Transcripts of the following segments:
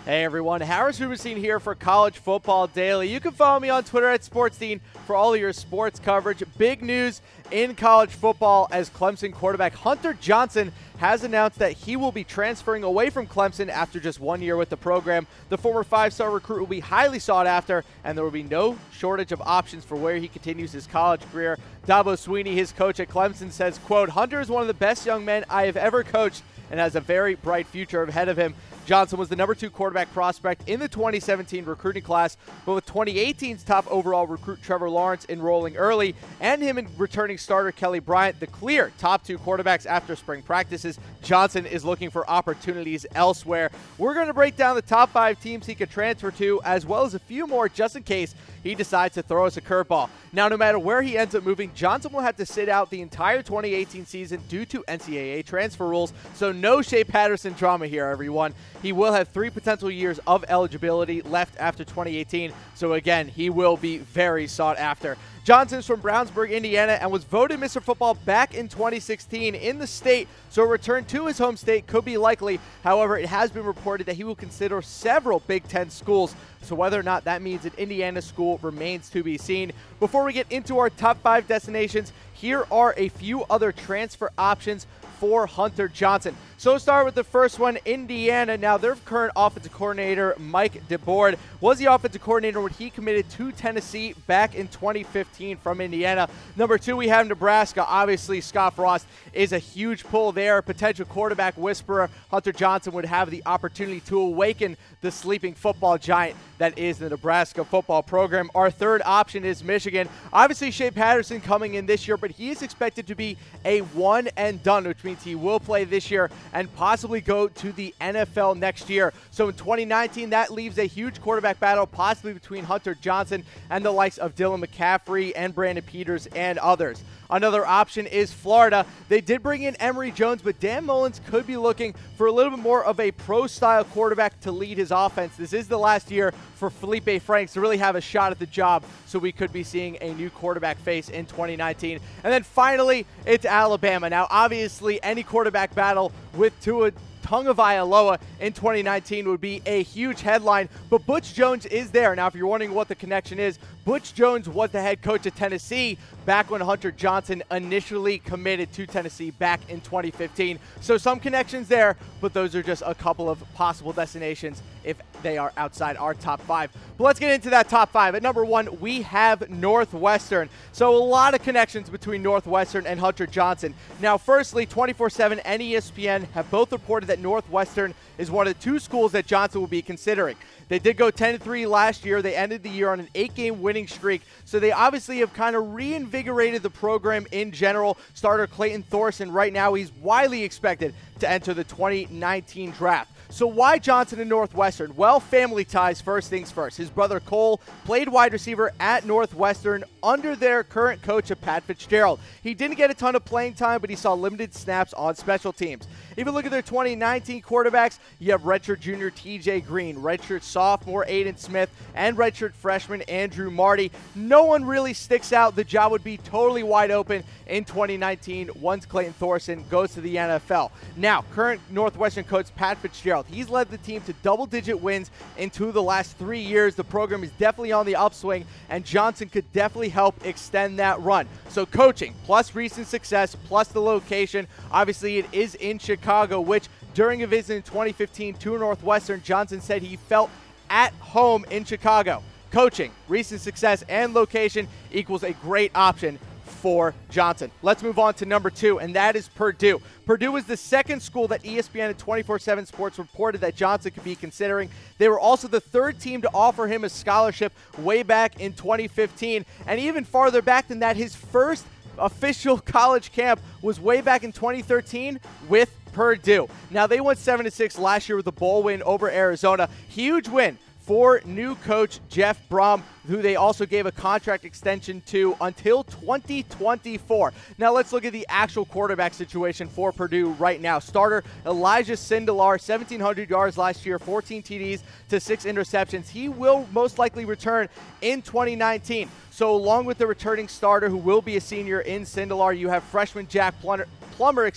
Hey everyone, Harris Rubenstein here for College Football Daily. You can follow me on Twitter at SportsDean for all of your sports coverage. Big news in college football as Clemson quarterback Hunter Johnson has announced that he will be transferring away from Clemson after just 1 year with the program. The former five-star recruit will be highly sought after, and there will be no shortage of options for where he continues his college career. DABO SWEENEY, his coach at Clemson, says, quote, "Hunter is one of the best young men I have ever coached and has a very bright future ahead of him." Johnson was the #2 quarterback prospect in the 2017 recruiting class, but with 2018's top overall recruit Trevor Lawrence enrolling early and him and returning starter Kelly Bryant, the clear top 2 quarterbacks after spring practices, Johnson is looking for opportunities elsewhere. We're going to break down the top 5 teams he could transfer to, as well as a few more just in case he decides to throw us a curveball. Now, no matter where he ends up moving, Johnson will have to sit out the entire 2018 season due to NCAA transfer rules, so no Shea Patterson drama here, everyone. He will have 3 potential years of eligibility left after 2018, so again, he will be very sought after. Johnson's from Brownsburg, Indiana, and was voted Mr. Football back in 2016 in the state, so a return to his home state could be likely. However, it has been reported that he will consider several Big Ten schools, so whether or not that means an Indiana school remains to be seen. Before we get into our top 5 destinations, here are a few other transfer options for Hunter Johnson. So we'll start with the first one, Indiana. Now, their current offensive coordinator, Mike DeBord, was the offensive coordinator when he committed to Tennessee back in 2015 from Indiana. Number 2, we have Nebraska. Obviously, Scott Frost is a huge pull there. Potential quarterback whisperer Hunter Johnson would have the opportunity to awaken the sleeping football giant that is the Nebraska football program. Our third option is Michigan. Obviously, Shea Patterson coming in this year, but he is expected to be a one and done, which means he will play this year and possibly go to the NFL next year. So in 2019, that leaves a huge quarterback battle possibly between Hunter Johnson and the likes of Dylan McCaffrey and Brandon Peters and others. Another option is Florida. They did bring in Emory Jones, but Dan Mullins could be looking for a little bit more of a pro-style quarterback to lead his offense. This is the last year for Felipe Franks to really have a shot at the job, so we could be seeing a new quarterback face in 2019. And then finally, it's Alabama. Now, obviously, any quarterback battle with Tua Tagovailoa in 2019 would be a huge headline, but Butch Jones is there. Now, if you're wondering what the connection is, Butch Jones was the head coach at Tennessee back when Hunter Johnson initially committed to Tennessee back in 2015. So some connections there, but those are just a couple of possible destinations if they are outside our top 5. But let's get into that top 5. At number 1, we have Northwestern. So a lot of connections between Northwestern and Hunter Johnson. Now, firstly, 24/7 and ESPN have both reported that Northwestern is one of the 2 schools that Johnson will be considering. They did go 10-3 last year. They ended the year on an 8-game winning streak, so they obviously have kind of reinvigorated the program in general. Starter Clayton Thorson, right now, he's widely expected to enter the 2019 draft. So why Johnson and Northwestern? Well, family ties, first things first. His brother Cole played wide receiver at Northwestern under their current coach of Pat Fitzgerald. He didn't get a ton of playing time, but he saw limited snaps on special teams. If you look at their 2019 quarterbacks, you have redshirt junior TJ Green, redshirt sophomore Aiden Smith, and redshirt freshman Andrew Marty. No one really sticks out. The job would be totally wide open in 2019 once Clayton Thorson goes to the NFL. Now, current Northwestern coach Pat Fitzgerald, he's led the team to double-digit wins in 2 of the last 3 years. The program is definitely on the upswing, and Johnson could definitely help extend that run. So coaching, plus recent success, plus the location. Obviously, it is in Chicago, which during a visit in 2015 to Northwestern, Johnson said he felt at home in Chicago. Coaching, recent success, and location equals a great option for Johnson. Let's move on to number 2, and that is Purdue. Purdue is the second school that ESPN and 24/7 Sports reported that Johnson could be considering. They were also the 3rd team to offer him a scholarship way back in 2015, and even farther back than that, his first official college camp was way back in 2013 with Purdue. Now, they went 7-6 last year with a bowl win over Arizona. Huge win for new coach Jeff Brom. who they also gave a contract extension to until 2024. Now let's look at the actual quarterback situation for Purdue right now. Starter Elijah Sindelar, 1,700 yards last year, 14 TDs to 6 interceptions. He will most likely return in 2019. So along with the returning starter who will be a senior in Sindelar, you have freshman Jack Plummer,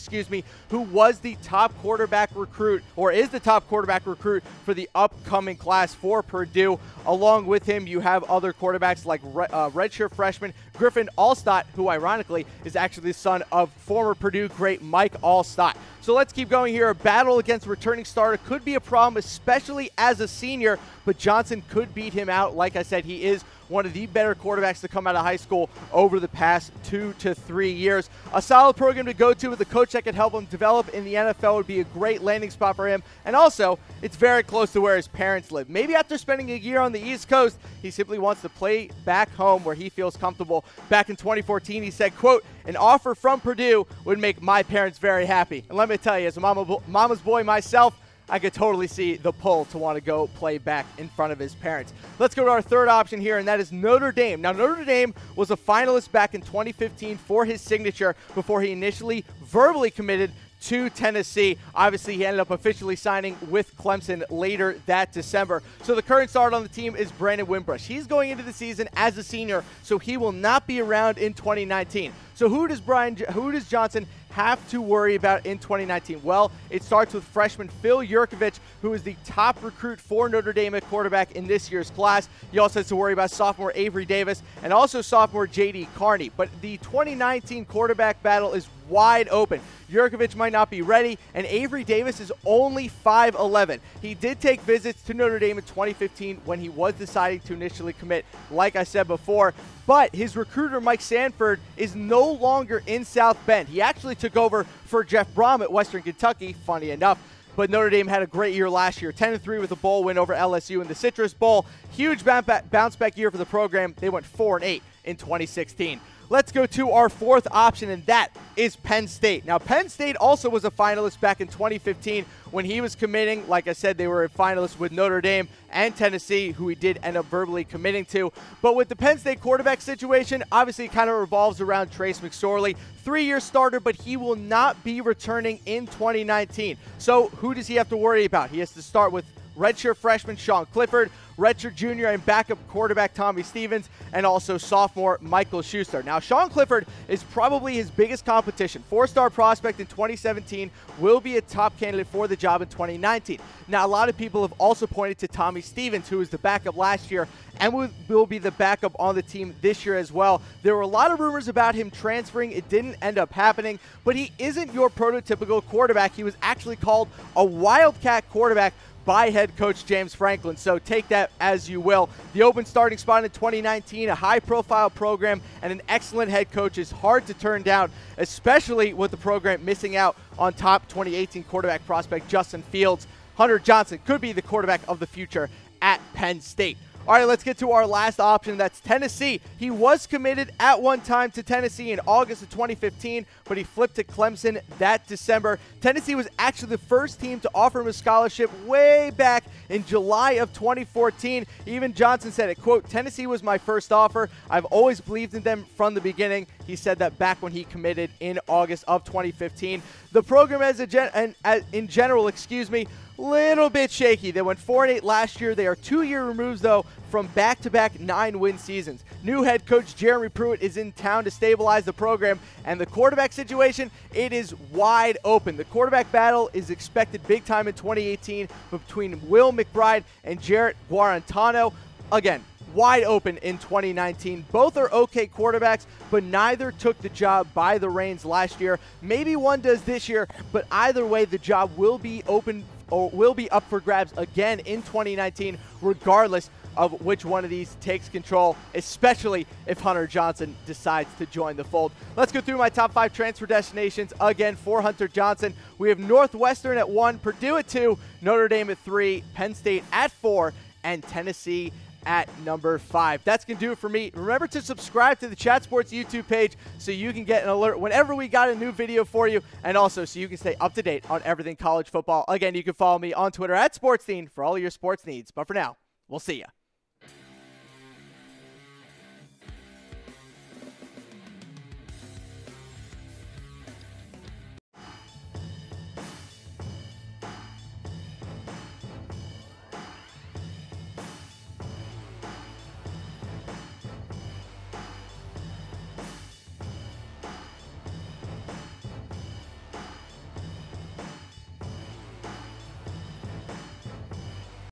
who was the top quarterback recruit, or is the top quarterback recruit for the upcoming class for Purdue. Along with him, you have other quarterbacks like redshirt freshman Griffin Allstott, who ironically is actually the son of former Purdue great Mike Allstott. So let's keep going here. A battle against returning starter could be a problem, especially as a senior, but Johnson could beat him out. Like I said, he is one of the better quarterbacks to come out of high school over the past 2 to 3 years. A solid program to go to with a coach that could help him develop in the NFL would be a great landing spot for him. And also, it's very close to where his parents live. Maybe after spending a year on the East Coast, he simply wants to play back home where he feels comfortable. Back in 2014, he said, quote, "An offer from Purdue would make my parents very happy." And let me tell you, as a mama's boy myself, I could totally see the pull to want to go play back in front of his parents. Let's go to our third option here, and that is Notre Dame. Now, Notre Dame was a finalist back in 2015 for his signature before he initially verbally committed to Tennessee. Obviously, he ended up officially signing with Clemson later that December. So the current starter on the team is Brandon Wimbush. He's going into the season as a senior, so he will not be around in 2019. So who does Johnson have to worry about in 2019? Well, it starts with freshman Phil Yurkovich, who is the top recruit for Notre Dame at quarterback in this year's class. He also has to worry about sophomore Avery Davis and also sophomore J.D. Carney. But the 2019 quarterback battle is wide open. Yurkovich might not be ready, and Avery Davis is only 5'11". He did take visits to Notre Dame in 2015 when he was deciding to initially commit, like I said before, but his recruiter Mike Sanford is no longer in South Bend. He actually took over for Jeff Brom at Western Kentucky, funny enough. But Notre Dame had a great year last year, 10-3 with a bowl win over LSU in the Citrus Bowl. Huge bounce back year for the program. They went 4-8 in 2016. Let's go to our fourth option, and that is Penn State. Now, Penn State also was a finalist back in 2015 when he was committing. Like I said, they were a finalist with Notre Dame and Tennessee, who he did end up verbally committing to. But with the Penn State quarterback situation, obviously it kind of revolves around Trace McSorley. 3-year starter, but he will not be returning in 2019. So who does he have to worry about? He has to start with redshirt freshman Sean Clifford, redshirt junior and backup quarterback Tommy Stevens, and also sophomore Michael Schuster. Now, Sean Clifford is probably his biggest competition. 4-star prospect in 2017, will be a top candidate for the job in 2019. Now, a lot of people have also pointed to Tommy Stevens, who was the backup last year and will be the backup on the team this year as well. There were a lot of rumors about him transferring. It didn't end up happening, but he isn't your prototypical quarterback. He was actually called a Wildcat quarterback by head coach James Franklin, so take that as you will. The open starting spot in 2019, a high-profile program, and an excellent head coach is hard to turn down, especially with the program missing out on top 2018 quarterback prospect Justin Fields. Hunter Johnson could be the quarterback of the future at Penn State. All right, let's get to our last option. That's Tennessee. He was committed at one time to Tennessee in August of 2015, but he flipped to Clemson that December. Tennessee was actually the first team to offer him a scholarship way back in July of 2014. Even Johnson said it, quote, "Tennessee was my first offer. I've always believed in them from the beginning." He said that back when he committed in August of 2015. The program in general, little bit shaky. They went 4-8 last year. They are 2-year removes, though, from back-to-back 9-win seasons. New head coach Jeremy Pruitt is in town to stabilize the program, and the quarterback situation, it is wide open. The quarterback battle is expected big time in 2018 between Will McBride and Jarrett Guarantano. Again, wide open in 2019. Both are okay quarterbacks, but neither took the job by the reins last year. Maybe one does this year, but either way, the job will be open or will be up for grabs again in 2019, regardless of which one of these takes control, especially if Hunter Johnson decides to join the fold. Let's go through my top 5 transfer destinations again for Hunter Johnson. We have Northwestern at 1, Purdue at 2, Notre Dame at 3, Penn State at 4, and Tennessee at number 5. That's going to do it for me. Remember to subscribe to the Chat Sports YouTube page so you can get an alert whenever we got a new video for you, and also so you can stay up to date on everything college football. Again, you can follow me on Twitter at SportsDean for all of your sports needs. But for now, we'll see ya.